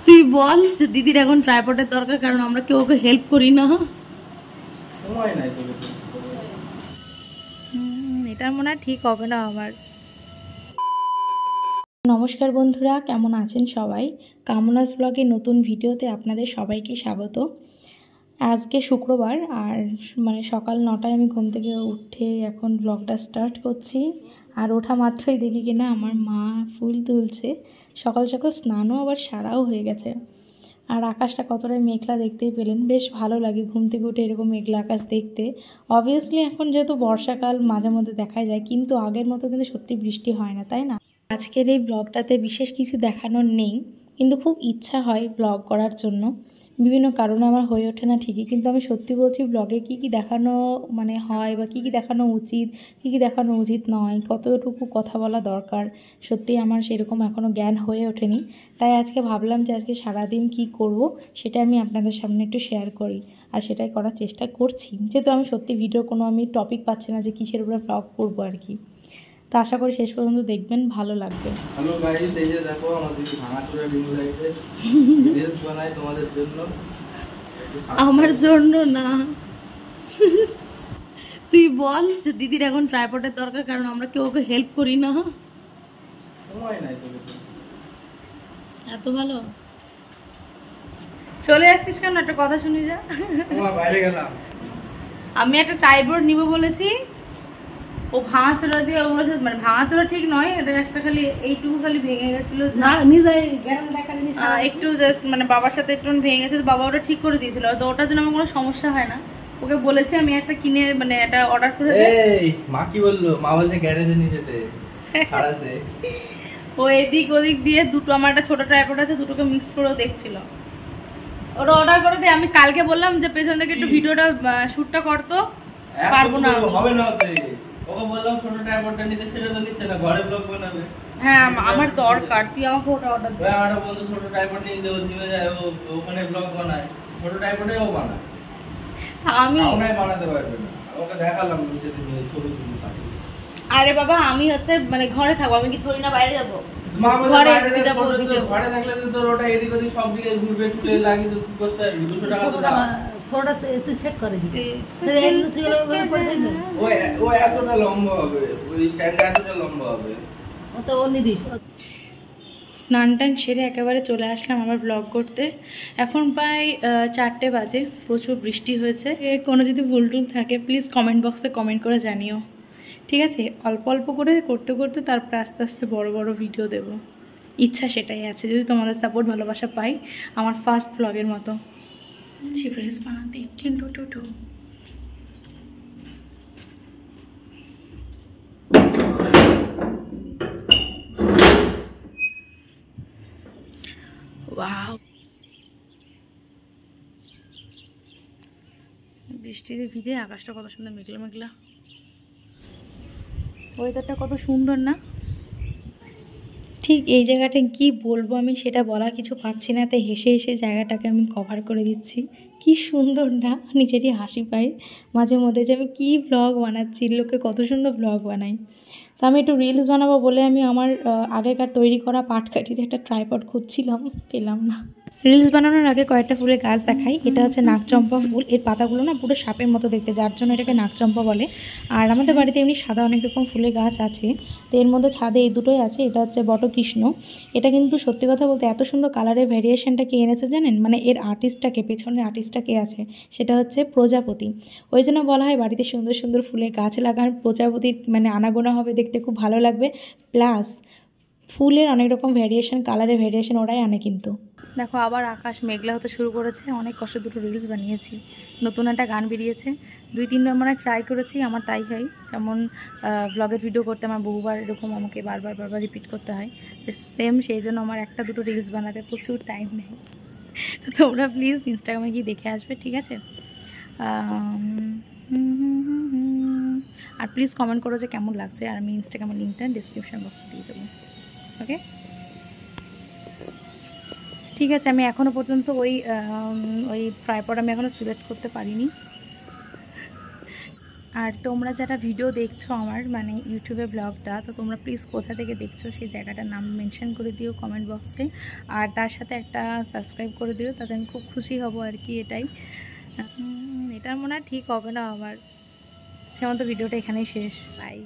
তুই বল যে দিদির এখন ট্রাইপডের দরকার, কারণ আমরা কেউ ওকে হেল্প করি না। সময় নাই তো। এটা মনে হয় ঠিক হবে না আমার। নমস্কার বন্ধুরা, কেমন আছেন সবাই? কামনাস ব্লগের নতুন ভিডিওতে আপনাদের সবাইকে স্বাগত। আজকে শুক্রবার, আর সকাল 9টায় আমি ঘুম থেকে উঠে এখন ব্লগটা স্টার্ট করছি। আর ওঠা মাত্রই দেখি কিনা আমার মা ফুল তুলছে। সকাল সকাল স্নানও আবার সারাও হয়ে গেছে। আর আকাশটা কতটা মেঘলা দেখতেই পেলেন। বেশ ভালো লাগে ঘুম থেকে উঠে এরকম মেঘলা আকাশ দেখতে। অবভিয়াসলি এখন যেহেতু বর্ষাকাল মাঝে মধ্যে দেখা যায়, কিন্তু আগের মতো কিন্তু সত্যি বৃষ্টি হয় না, তাই না? আজকের এই ব্লগটাতে বিশেষ কিছু দেখানোর নেই, কিন্তু খুব ইচ্ছা হয় ব্লগ করার জন্য। বিভিন্ন কারণে আমার হয়ে ওঠে না ঠিকই, কিন্তু আমি সত্যি বলছি ব্লগে কী কী দেখানো হয় বা কী কী দেখানো উচিত, কী কী দেখানো উচিত নয়, কতটুকু কথা বলা দরকার, সত্যি আমার সেরকম এখনও জ্ঞান হয়ে ওঠেনি। তাই আজকে ভাবলাম যে আজকে সারাদিন কী করব সেটা আমি আপনাদের সামনে একটু শেয়ার করি, আর সেটাই করার চেষ্টা করছি। যেহেতু আমি সত্যি ভিডিও কোনো টপিক পাচ্ছি না যে কিসের উপরে ব্লগ করবো আর কি। তো আশা করি শেষ পর্যন্ত দেখবেন, ভালো লাগবে। হ্যালো গাইস, এই যে দেখো আমাদের ভাঙাচোরা রিং লাইটে রিলস বানাই তোমাদের জন্য। আমার জন্য না, তুই বল যে দিদির এখন ট্রাইপডের দরকার, কারণ আমরা কেউ ওকে হেল্প করি না। সময় নাই তো। এত ভালো চলে যাচ্ছিস কেন? একটা কথা শুনি যা। বাইরে গেলাম, আমি একটা ট্রাইপড নিব বলেছি, ও ভাঙাচোরা দিয়ে ওগুলো ভাঙাচোরা ঠিক নয়, এটা একটা খালি এইটুকু খালি ভেঙে গেছিল না, একটু জাস্ট বাবার সাথে একটু ভেঙে গেছে, বাবা ওটা ঠিক করে দিয়েছিল। তো ওটার জন্য আমার কোনো সমস্যা হয় না। ওকে বলেছি আমি একটা কিনে এটা অর্ডার করে দেই। এই মা কি বললো? মা বলছে গ্যারেজে নিয়ে যেতে সারাতে। ও এদিক ওদিক দিয়ে দুটো, আমার একটা ছোট ট্রাইপড আছে, দুটোকে মিক্স করেও দেখছিল। ওটা অর্ডার করে দে। আমি কালকে বললাম যে পেছন থেকে একটু ভিডিওটা শুটটা করতো, পারবো না, হবে না। ওকে বললাম ছোট ট্রাইপডটা নিতে, সেটা তো নিচ্ছে না, ঘরে ব্লগ বানাবে। হ্যাঁ আমার দরকার, তুই আমাকে ওটা অর্ডার দে। আমার বন্ধু ছোট ট্রাইপড নিয়ে ও জিমে যায়, ও ওখানে ব্লগ বানায়, ছোট ট্রাইপডে ও বানায়। আমি বানাতে পারবে না, ওকে দেখালাম নিচেতে নিয়ে ছবি তুলে পাঠিয়ে। আরে বাবা, আমি হচ্ছে ঘরে থাকবো, আমি কি থরি না বাইরে যাবো? ঘরে থাকলে তো তোর ওটা এদিক ওদিক সব দিকে ঘুরবে, টুলে লাগিয়ে তো করতে পারবি। 200 টাকা তো দাম। থোড়া তুই সেট করে দিবি, ও এতটা লম্বা হবে, ওই স্ট্যান্ড এতটা লম্বা হবে, ও তো অন্য দিস। স্নান টান সেরে একেবারে চলে আসলাম আমার ব্লগ করতে। এখন প্রায় 4টে বাজে। প্রচুর বৃষ্টি হয়েছে। কোনো যদি ভুল টুল থাকে প্লিজ কমেন্ট বক্সে কমেন্ট করে জানিও, ঠিক আছে? অল্প অল্প করে করতে করতে তারপরে আস্তে আস্তে বড় বড় ভিডিও দেব। ইচ্ছা সেটাই আছে, যদি তোমাদের সাপোর্ট ভালোবাসা পাই আমার ফার্স্ট ব্লগের মতো। চিপড়েস বানাতে টিন্টু টুটু। ওয়াও, বৃষ্টিতে ভিজে আকাশটা কত সুন্দর মেঘলা মেঘলা, ওয়েদারটা কত সুন্দর না? ঠিক এই জায়গাটা কি বলবো আমি, সেটা বলার কিছু পাচ্ছি না, তাই হেসে হেসে জায়গাটাকে আমি কভার করে দিচ্ছি। কি সুন্দর না? নিজেরই হাসি পাই মাঝে মধ্যে যে আমি কী ব্লগ বানাচ্ছি, লোকে কত সুন্দর ব্লগ বানাই। তো আমি একটু রিলস বানাবো বলে আমি আমার আগেকার তৈরি করা পাটকাঠির একটা ট্রাইপড খুঁজছিলাম, পেলাম না। রিলস বানানোর আগে কয়েকটা ফুলের গাছ দেখাই। এটা হচ্ছে নাকচম্পা ফুল। এর পাতাগুলো না পুরো সাপের মতো দেখতে, যার জন্য এটাকে নাকচম্পা বলে। আর আমাদের বাড়িতে এমনি সাদা অনেক রকম ফুলের গাছ আছে, তো এর মধ্যে ছাদে এই দুটোই আছে। এটা হচ্ছে বটকৃষ্ণ। এটা কিন্তু সত্যি কথা বলতে এত সুন্দর কালারের ভ্যারিয়েশনটা কে এনেছে জানেন? এর আর্টিস্টটাকে, পেছনের আর্টিস্টটা কে আছে সেটা হচ্ছে প্রজাপতি। ওই জন্য বলা হয় বাড়িতে সুন্দর সুন্দর ফুলের গাছ লাগান, প্রজাপতির আনাগোনা হবে, দেখতে খুব ভালো লাগবে। প্লাস ফুলের অনেক রকম ভ্যারিয়েশন, কালারের ভ্যারিয়েশন ওরাই আনে কিন্তু। দেখো আবার আকাশ মেঘলা হতে শুরু করেছে। অনেক কষ্ট দুটো রিলস বানিয়েছি, নতুন একটা গান বেরিয়েছে। 2-3বার ট্রাই করেছি, আমার তাই হয়। যেমন ব্লগের ভিডিও করতে আমার বহুবার এরকম আমাকে বারবার রিপিট করতে হয়, সেম সেই জন্য আমার একটা দুটো রিলস বানাতে প্রচুর টাইম নেই। তো তোমরা প্লিজ ইনস্টাগ্রামে গিয়ে দেখে আসবে, ঠিক আছে? আর প্লিজ কমেন্ট করো যে কেমন লাগছে, আর আমি ইনস্টাগ্রামের লিঙ্কটা ডিসক্রিপশন বক্সে দিয়ে দেবো, ওকে? ঠিক আছে, আমি এখনও পর্যন্ত ওই ট্রাইপড আমি এখনও সিলেক্ট করতে পারিনি। আর তোমরা যারা ভিডিও দেখছো আমার মানে ইউটিউবে ব্লগটা, তো তোমরা প্লিজ কোথা থেকে দেখছো সেই জায়গাটার নাম মেনশন করে দিও কমেন্ট বক্সে, আর তার সাথে একটা সাবস্ক্রাইব করে দিও, তাতে আমি খুব খুশি হব আর কি। এটাই এটা মনে হয় ঠিক হবে না আমার, সে মতো ভিডিওটা এখানেই শেষ। বাই।